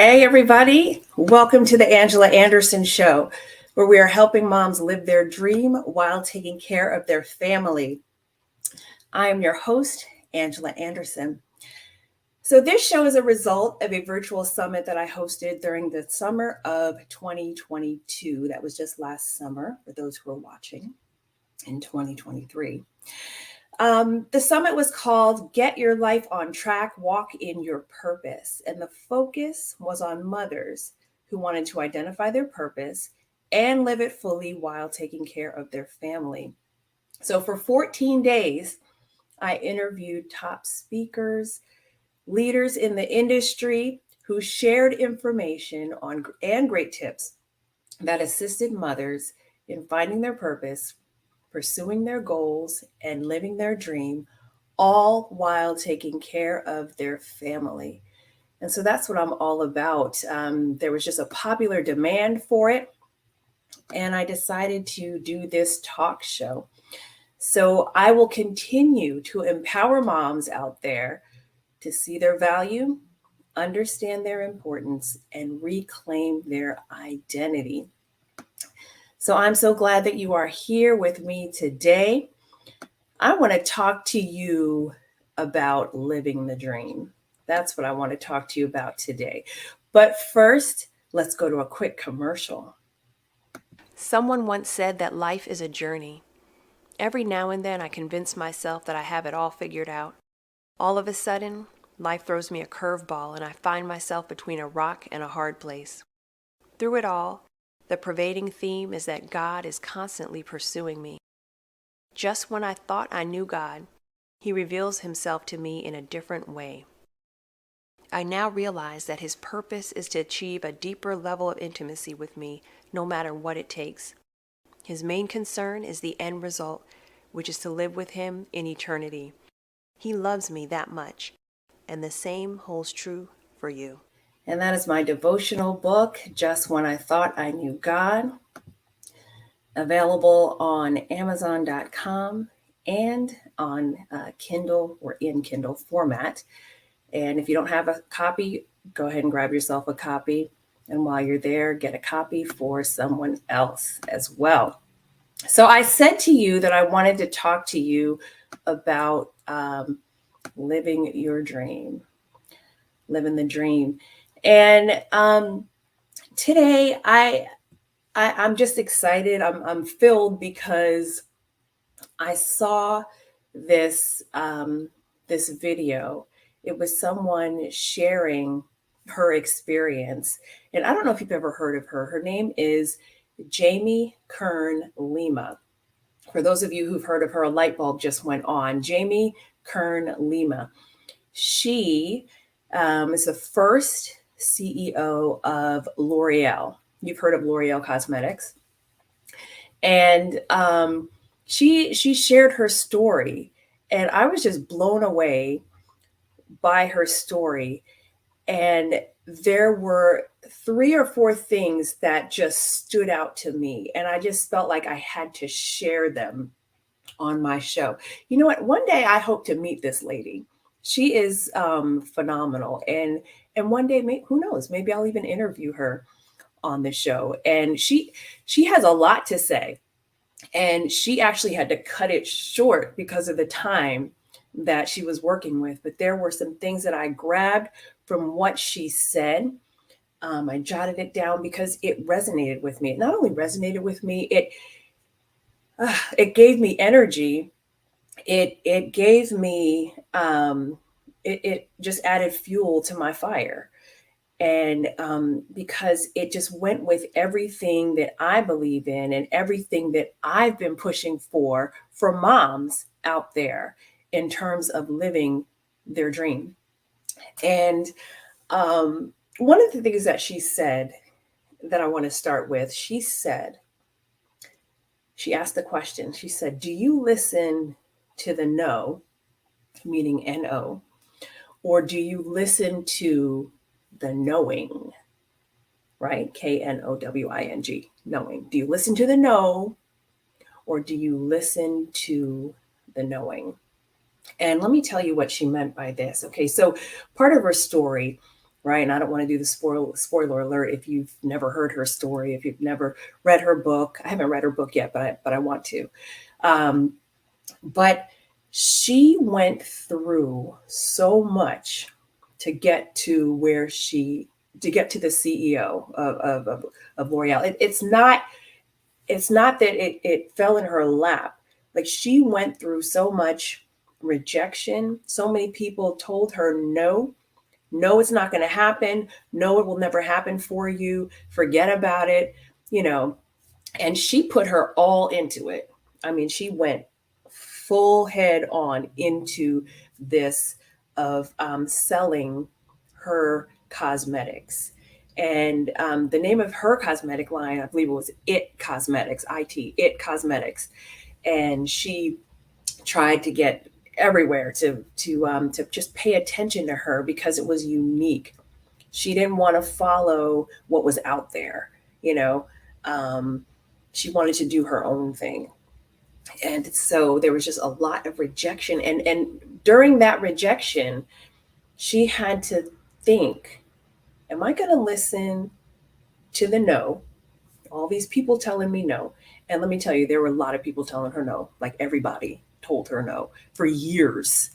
Hey, everybody. Welcome to the Angela Anderson Show, where we are helping moms live their dream while taking care of their family. I am your host, Angela Anderson. So, this show is a result of a virtual summit that I hosted during the summer of 2022. That was just last summer for those who are watching in 2023. The summit was called Get Your Life on Track, Walk in Your Purpose. And the focus was on mothers who wanted to identify their purpose and live it fully while taking care of their family. So for 14 days, I interviewed top speakers, leaders in the industry who shared information on and great tips that assisted mothers in finding their purpose, pursuing their goals, and living their dream, all while taking care of their family. And so that's what I'm all about. There was just a popular demand for it, and I decided to do this talk show. So I will continue to empower moms out there to see their value, understand their importance, and reclaim their identity. So I'm so glad that you are here with me today. I want to talk to you about living the dream. That's what I want to talk to you about today. But first, let's go to a quick commercial. Someone once said that life is a journey. Every now and then I convince myself that I have it all figured out. All of a sudden, life throws me a curveball and I find myself between a rock and a hard place. Through it all, the pervading theme is that God is constantly pursuing me. Just when I thought I knew God, He reveals Himself to me in a different way. I now realize that His purpose is to achieve a deeper level of intimacy with me, no matter what it takes. His main concern is the end result, which is to live with Him in eternity. He loves me that much, and the same holds true for you. And that is my devotional book, Just When I Thought I Knew God, available on Amazon.com and on Kindle or in Kindle format. And if you don't have a copy, go ahead and grab yourself a copy. And while you're there, get a copy for someone else as well. So I said to you that I wanted to talk to you about living your dream, living the dream. And today I'm just excited. I'm filled because I saw this this video. It was someone sharing her experience, and I don't know if you've ever heard of her. Her name is Jamie Kern Lima. For those of you who've heard of her, a light bulb just went on. Jamie Kern Lima. She is the first CEO of L'Oreal. You've heard of L'Oreal Cosmetics. And she shared her story, and I was just blown away by her story. And there were 3 or 4 things that just stood out to me, and I just felt like I had to share them on my show. You know what? One day I hope to meet this lady. She is phenomenal, and one day, who knows? Maybe I'll even interview her on the show. And she has a lot to say, and she actually had to cut it short because of the time that she was working with. But there were some things that I grabbed from what she said. I jotted it down because it resonated with me. It not only resonated with me, it gave me energy. It gave me it just added fuel to my fire. And because it just went with everything that I believe in and everything that I've been pushing for moms out there in terms of living their dream. And one of the things that she said that I want to start with, she asked the question, she said, do you listen to the no, meaning N-O, or do you listen to the knowing, right? Knowing, knowing. Do you listen to the no, or do you listen to the knowing? And let me tell you what she meant by this. Okay, so part of her story right? And I don't want to do the spoiler alert if you've never heard her story, if you've never read her book. I haven't read her book yet, but I want to. Um, but she went through so much to get to where to get to the CEO of L'Oreal. It's not that it fell in her lap. Like, she went through so much rejection. So many people told her no. No, it's not going to happen. No, it will never happen for you. Forget about it. You know, and she put her all into it. I mean, she went full head on into this of selling her cosmetics. And the name of her cosmetic line, I believe it was It Cosmetics, It Cosmetics. And she tried to get everywhere to just pay attention to her because it was unique. She didn't want to follow what was out there, you know. Um, she wanted to do her own thing, and so there was just a lot of rejection. And during that rejection, she had to think: Am I going to listen to the no? All these people telling me no. And let me tell you, there were a lot of people telling her no. Like, everybody told her no for years.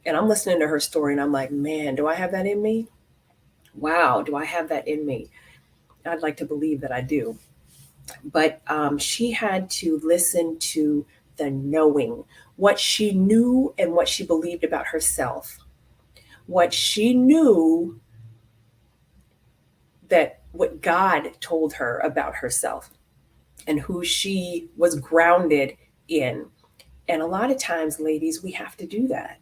And I'm listening to her story, and I'm like, man, do I have that in me? Wow, do I have that in me? I'd like to believe that I do. But she had to listen to the knowing, what she knew and what she believed about herself, what she knew, that what God told her about herself and who she was grounded in. And a lot of times, ladies, we have to do that,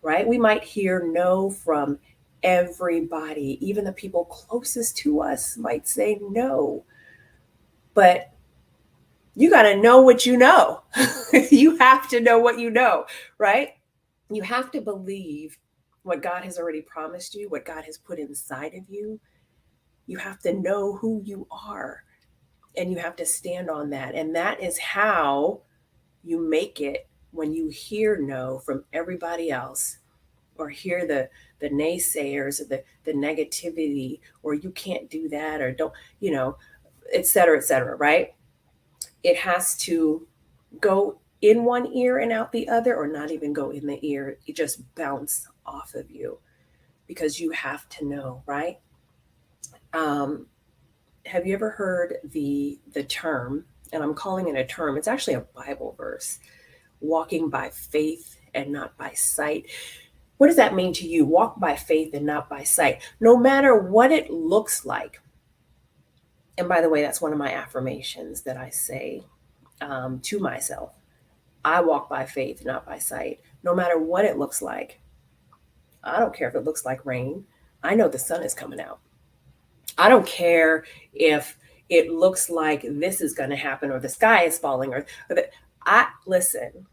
right? We might hear no from everybody, even the people closest to us might say no, but you got to know what you know. You have to know what you know, right? You have to believe what God has already promised you, what God has put inside of you. You have to know who you are, and you have to stand on that. And that is how you make it when you hear no from everybody else, or hear the naysayers, or the negativity, or you can't do that, or don't, et cetera, right? It has to go in one ear and out the other, or not even go in the ear. It just bounce off of you, because you have to know, right? Um, have you ever heard the term, and I'm calling it a term, it's actually a Bible verse, walking by faith and not by sight? What does that mean to you? Walk by faith and not by sight. No matter what it looks like. And by the way, that's one of my affirmations that I say to myself. I walk by faith, not by sight. No matter what it looks like. I don't care if it looks like rain. I know the sun is coming out. I don't care if it looks like this is going to happen, or the sky is falling, I listen.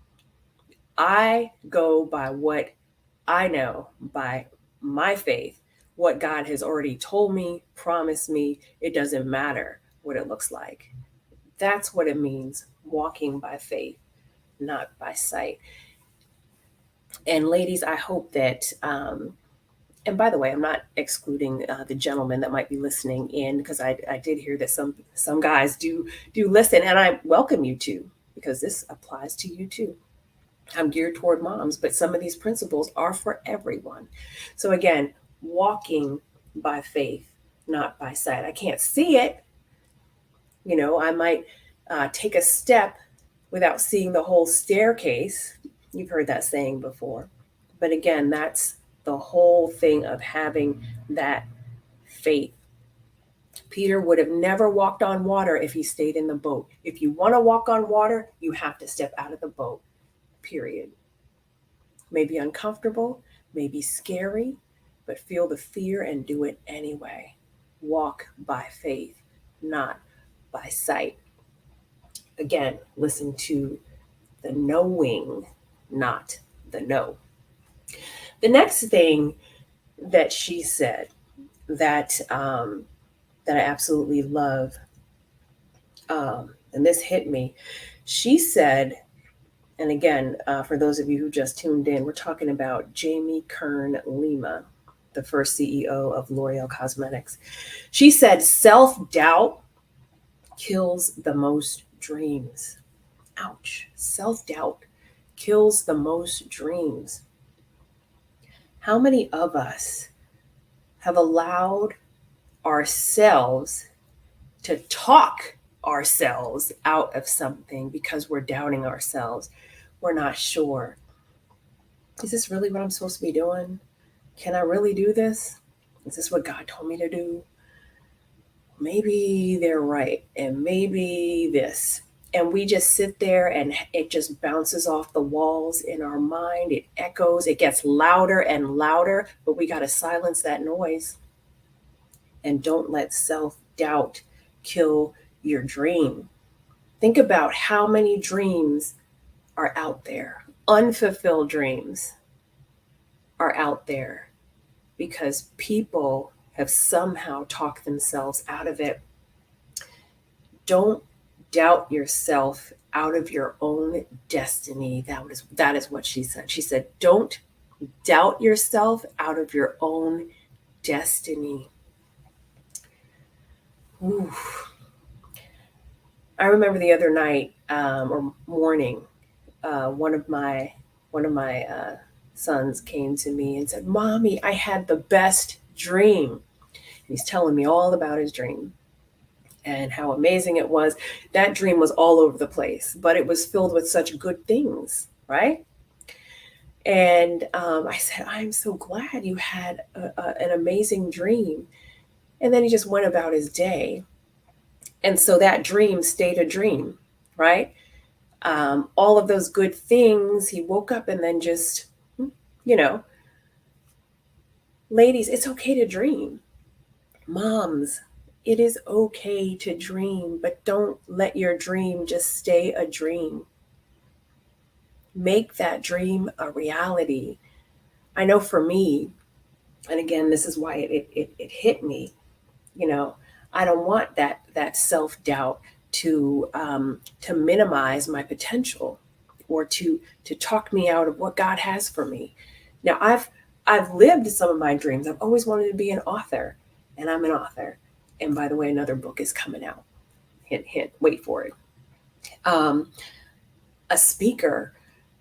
I go by what I know, by my faith, what God has already told me, promised me. It doesn't matter what it looks like. That's what it means, walking by faith, not by sight. And ladies, I hope that, and by the way, I'm not excluding the gentlemen that might be listening in, because I did hear that some guys do listen, and I welcome you to, because this applies to you too. I'm geared toward moms, but some of these principles are for everyone. So again, walking by faith, not by sight. I can't see it. I might take a step without seeing the whole staircase. You've heard that saying before. But again, that's the whole thing of having that faith. Peter would have never walked on water if he stayed in the boat. If you want to walk on water, you have to step out of the boat, period. Maybe uncomfortable, maybe scary, but feel the fear and do it anyway. Walk by faith, not by sight. Again, listen to the knowing, not the no. The next thing that she said that I absolutely love, and this hit me. She said, and again, for those of you who just tuned in, we're talking about Jamie Kern Lima. the first CEO of L'Oreal Cosmetics. She said, self-doubt kills the most dreams. Ouch. Self-doubt kills the most dreams. How many of us have allowed ourselves to talk ourselves out of something because we're doubting ourselves? We're not sure. Is this really what I'm supposed to be doing? Can I really do this? Is this what God told me to do? Maybe they're right, and maybe this. And we just sit there and it just bounces off the walls in our mind. It echoes, it gets louder and louder, but we got to silence that noise. And don't let self doubt kill your dream. Think about how many dreams are out there. Unfulfilled dreams are out there because people have somehow talked themselves out of it. Don't doubt yourself out of your own destiny. That is what she said. She said, don't doubt yourself out of your own destiny. Ooh. I remember the other night or morning, one of my sons came to me and said, "Mommy, I had the best dream." And he's telling me all about his dream and how amazing it was. That dream was all over the place, but it was filled with such good things, right? And I said, "I'm so glad you had an amazing dream." And then he just went about his day. And so that dream stayed a dream, right? All of those good things, he woke up and then just, you know, ladies, it's okay to dream. Moms, it is okay to dream, but don't let your dream just stay a dream. Make that dream a reality. I know for me, and again, this is why it hit me, you know, I don't want that self-doubt to minimize my potential or to talk me out of what God has for me. Now I've lived some of my dreams. I've always wanted to be an author, and I'm an author. And by the way, another book is coming out. Hint, hint. Wait for it. Um, a speaker.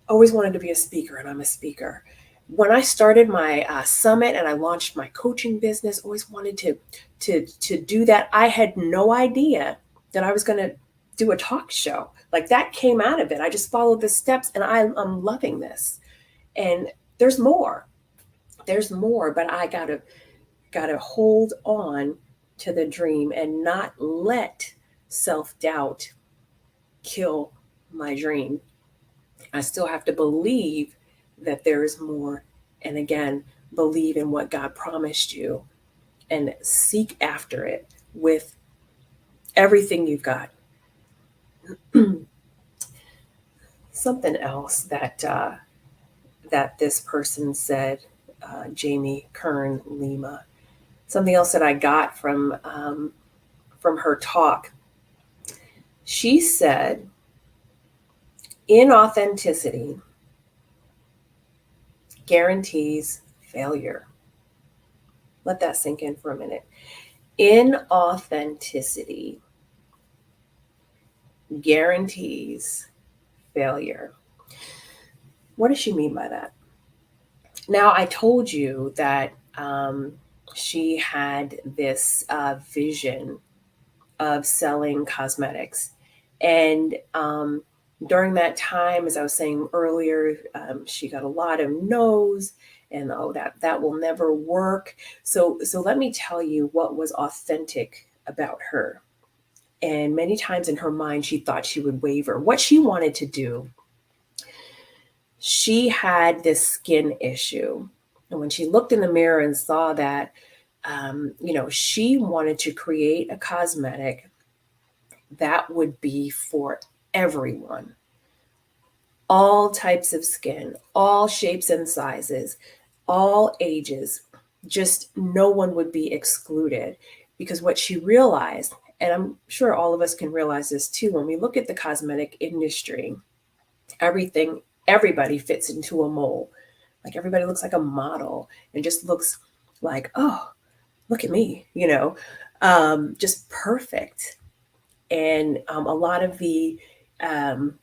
Always wanted to be a speaker, and I'm a speaker. When I started my summit and I launched my coaching business, always wanted to do that. I had no idea that I was going to do a talk show. Like that came out of it. I just followed the steps, and I'm loving this. And there's more. There's more, but I gotta hold on to the dream and not let self-doubt kill my dream. I still have to believe that there is more. And again, believe in what God promised you and seek after it with everything you've got. Something else that this person said, Jamie Kern Lima. Something else that I got from her talk. She said, inauthenticity guarantees failure. Let that sink in for a minute. Inauthenticity guarantees failure. What does she mean by that? Now, I told you that she had this vision of selling cosmetics. And during that time, as I was saying earlier, she got a lot of no's and oh, that will never work. So let me tell you what was authentic about her. And many times in her mind, she thought she would waver. What she wanted to do, she had this skin issue. And when she looked in the mirror and saw that, she wanted to create a cosmetic that would be for everyone, all types of skin, all shapes and sizes, all ages. Just no one would be excluded. Because what she realized, and I'm sure all of us can realize this too, when we look at the cosmetic industry, everybody fits into a mold. Like everybody looks like a model and just looks like, oh, look at me, just perfect. And a lot of um,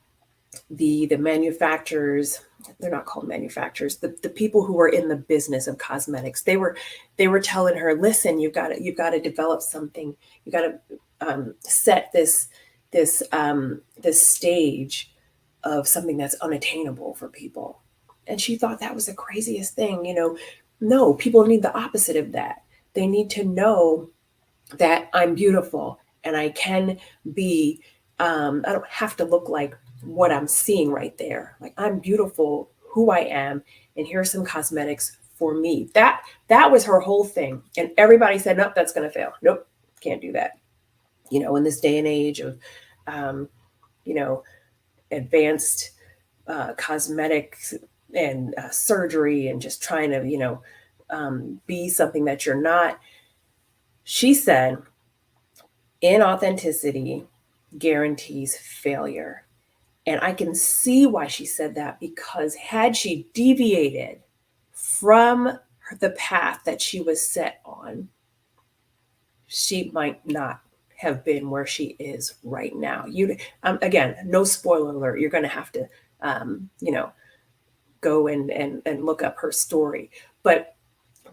the manufacturers, they're not called manufacturers, the people who are in the business of cosmetics, they were telling her, listen, you've got to develop something, you got to set this stage of something that's unattainable for people. And she thought that was the craziest thing. No, people need the opposite of that. They need to know that I'm beautiful and I can be, I don't have to look like what I'm seeing right there. Like, I'm beautiful who I am, and here's some cosmetics for me. That was her whole thing. And everybody said, nope, that's gonna fail. Nope, can't do that. In this day and age of um, you know, advanced cosmetics and surgery and just trying to, be something that you're not. She said, inauthenticity guarantees failure. And I can see why she said that, because had she deviated from the path that she was set on, she might not have been where she is right now. Again, no spoiler alert. You're going to have to, um, you know, go and look up her story. But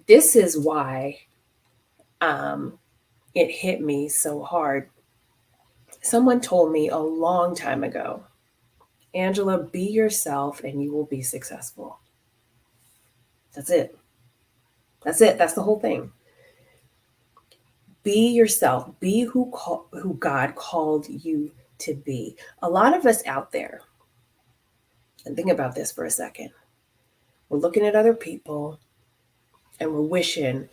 this is why um, it hit me so hard. Someone told me a long time ago, Angela, be yourself and you will be successful. That's it. That's it. That's the whole thing. Be yourself. Be who God called you to be. A lot of us out there, and think about this for a second, we're looking at other people and we're wishing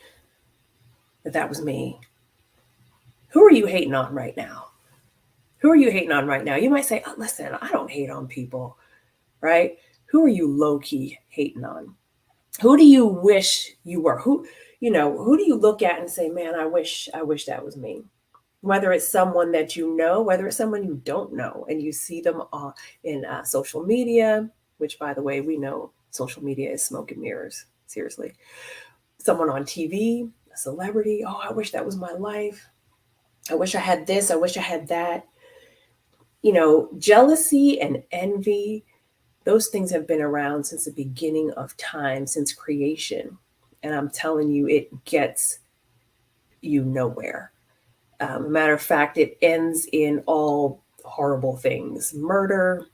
that that was me. Who are you hating on right now? Who are you hating on right now? You might say, oh, listen, I don't hate on people, right? Who are you low key hating on? Who do you wish you were? Who do you look at and say, man, I wish that was me? Whether it's someone that you know, whether it's someone you don't know, and you see them in social media, which, by the way, we know social media is smoke and mirrors. Seriously. Someone on TV, a celebrity. Oh, I wish that was my life. I wish I had this. I wish I had that. Jealousy and envy, those things have been around since the beginning of time, since creation. And I'm telling you, it gets you nowhere. Matter of fact, it ends in all horrible things: murder,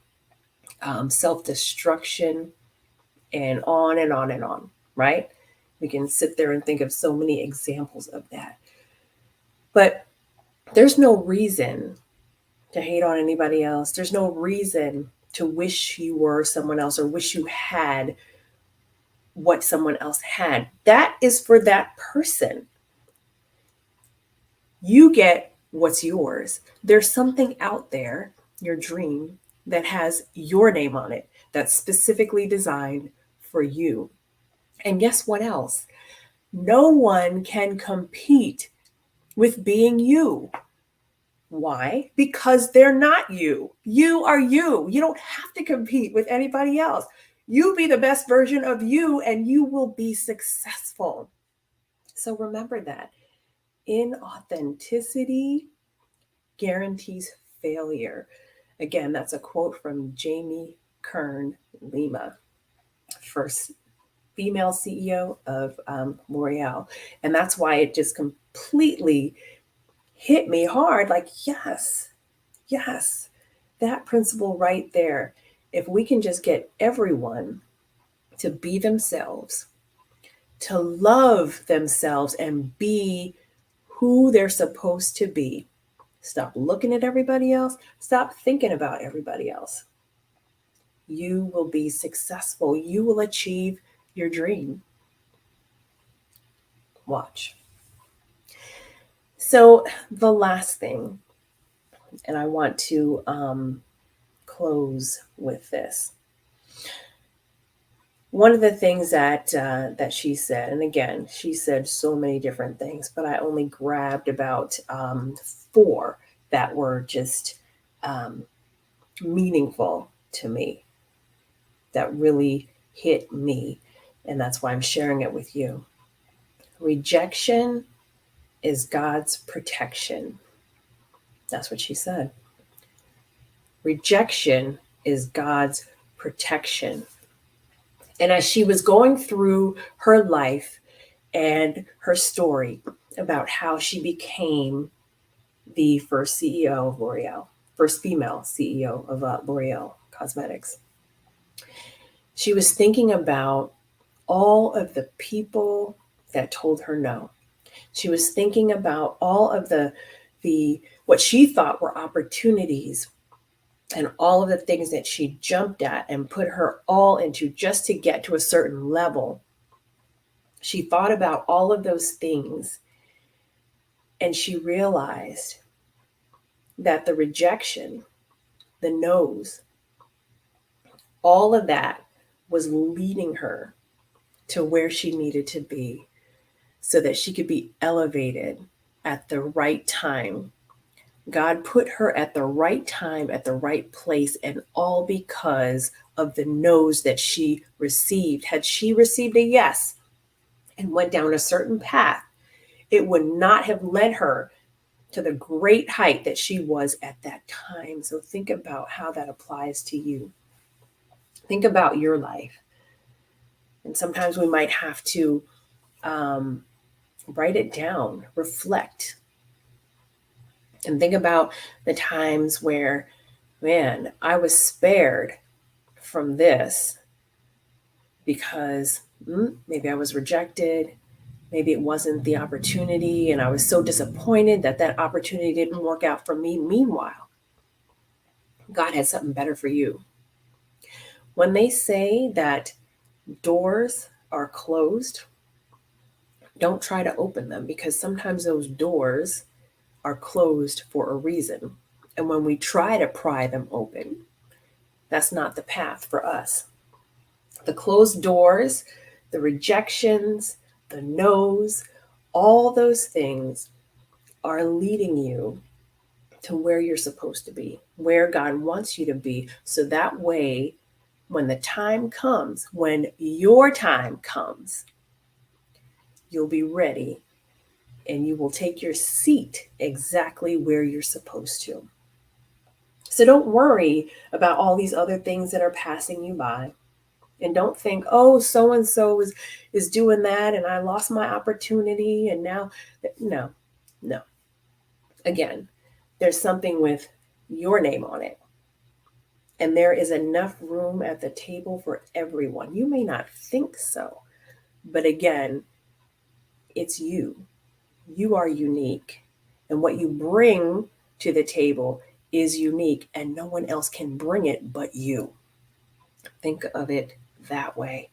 self destruction, and on and on and on, right? We can sit there and think of so many examples of that. But there's no reason to hate on anybody else. There's no reason to wish you were someone else or wish you had what someone else had. That is for that person. You get what's yours. There's something out there, your dream, that has your name on it, that's specifically designed for you. And guess what else? No one can compete with being you. Why? Because they're not you. You are you. You don't have to compete with anybody else. You be the best version of you and you will be successful. So remember that. Inauthenticity guarantees failure. Again, that's a quote from Jamie Kern Lima, first female CEO of L'Oreal. And that's why it just completely hit me hard. Like, yes, yes, that principle right there. If we can just get everyone to be themselves, to love themselves and be who they're supposed to be, stop looking at everybody else, stop thinking about everybody else, you will be successful. You will achieve your dream. Watch. So, the last thing, and I want to close with this. One of the things that she said, and again, she said so many different things, but I only grabbed about four that were just um, meaningful to me, that really hit me, and that's why I'm sharing it with you. Rejection is God's protection. That's what she said. Rejection is God's protection. And as she was going through her life and her story about how she became the first CEO of L'Oreal, first female CEO of L'Oreal Cosmetics, she was thinking about all of the people that told her no. She was thinking about all of the what she thought were opportunities and all of the things that she jumped at and put her all into just to get to a certain level. She thought about all of those things and she realized that the rejection, the no's, all of that was leading her to where she needed to be so that she could be elevated at the right time. God put her at the right time, at the right place, and all because of the no's that she received. Had she received a yes and went down a certain path, it would not have led her to the great height that she was at that time. So think about how that applies to you. Think about your life. And sometimes we might have to write it down, reflect, and think about the times where, man, I was spared from this because maybe I was rejected. Maybe it wasn't the opportunity, and I was so disappointed that that opportunity didn't work out for me. Meanwhile, God had something better for you. When they say that doors are closed, don't try to open them because sometimes those doors are closed for a reason. And when we try to pry them open, that's not the path for us. The closed doors, the rejections, the no's, all those things are leading you to where you're supposed to be, where God wants you to be. So that way, when the time comes, when your time comes, you'll be ready and you will take your seat exactly where you're supposed to. So don't worry about all these other things that are passing you by. And don't think, oh, so and so is doing that and I lost my opportunity and now no. No. Again, there's something with your name on it. And there is enough room at the table for everyone. You may not think so, but again, it's you. You are unique. And what you bring to the table is unique, and no one else can bring it but you. Think of it that way.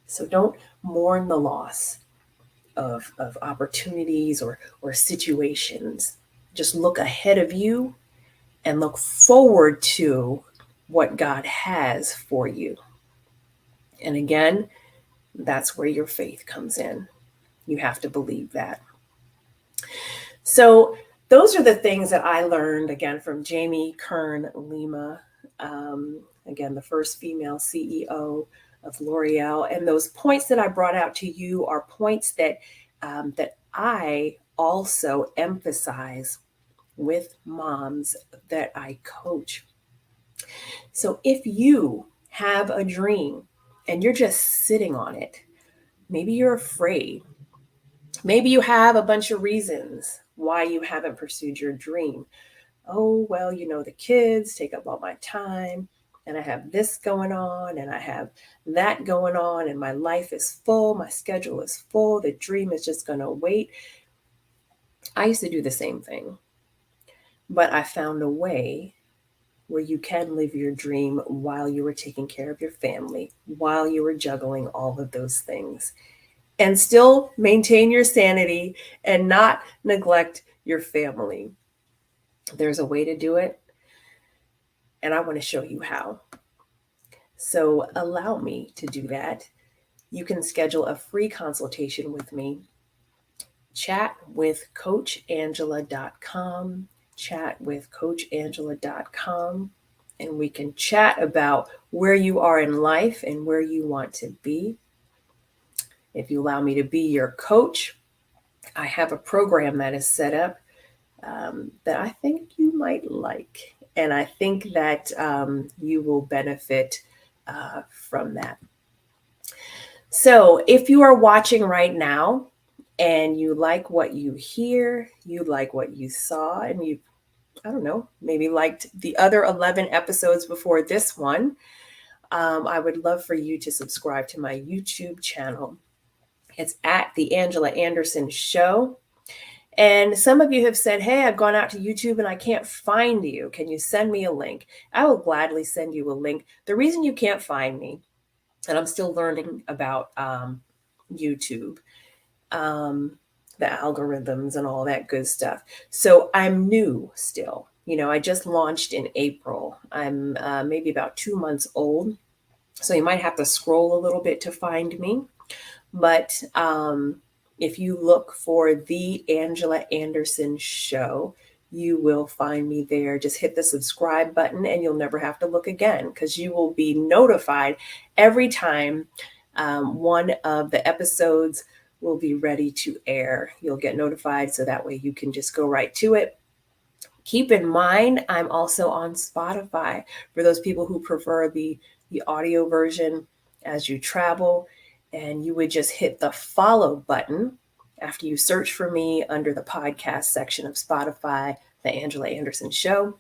So don't mourn the loss of opportunities or situations. Just look ahead of you and look forward to what God has for you. And again, that's where your faith comes in. You have to believe that. So those are the things that I learned, again, from Jamie Kern Lima, again, the first female CEO of L'Oreal. And those points that I brought out to you are points that that I also emphasize with moms that I coach. So if you have a dream and you're just sitting on it, maybe you're afraid, maybe you have a bunch of reasons why you haven't pursued your dream. Oh, well, the kids take up all my time, and I have this going on, and I have that going on, and my life is full, my schedule is full, the dream is just going to wait. I used to do the same thing, but I found a way where you can live your dream while you were taking care of your family, while you were juggling all of those things, and still maintain your sanity and not neglect your family. There's a way to do it, and I want to show you how. So allow me to do that. You can schedule a free consultation with me. Chat with CoachAngela.com. Chat with CoachAngela.com. And we can chat about where you are in life and where you want to be. If you allow me to be your coach, I have a program that is set up that I think you might like. And I think that you will benefit from that. So if you are watching right now and you like what you hear, you like what you saw, and you, I don't know, maybe liked the other 11 episodes before this one, I would love for you to subscribe to my YouTube channel. It's at The Angela Anderson Show. And some of you have said, hey, I've gone out to YouTube and I can't find you. Can you send me a link? I will gladly send you a link. The reason you can't find me, and I'm still learning about YouTube, the algorithms and all that good stuff. So I'm new still. I just launched in April. I'm maybe about 2 months old. So you might have to scroll a little bit to find me. But if you look for The Angela Anderson Show, you will find me there. Just hit the subscribe button and you'll never have to look again, because you will be notified every time one of the episodes will be ready to air. You'll get notified, so that way you can just go right to it. Keep in mind, I'm also on Spotify for those people who prefer the audio version as you travel. And you would just hit the follow button after you search for me under the podcast section of Spotify, The Angela Anderson Show.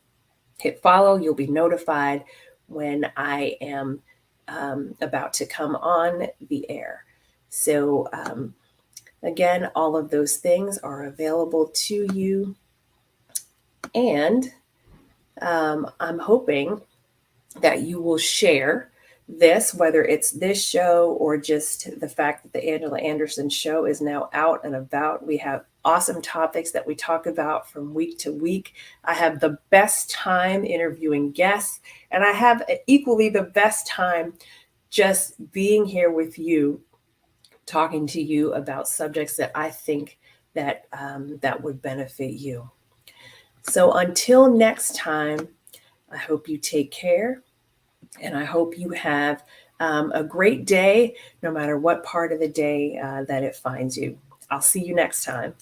Hit follow. You'll be notified when I am about to come on the air. So again, all of those things are available to you. And I'm hoping that you will share this, whether it's this show or just the fact that the Angela Anderson Show is now out and about. We have awesome topics that we talk about from week to week. I have the best time interviewing guests, and I have equally the best time just being here with you, talking to you about subjects that I think that that would benefit you. So until next time, I hope you take care. And I hope you have a great day, no matter what part of the day that it finds you. I'll see you next time.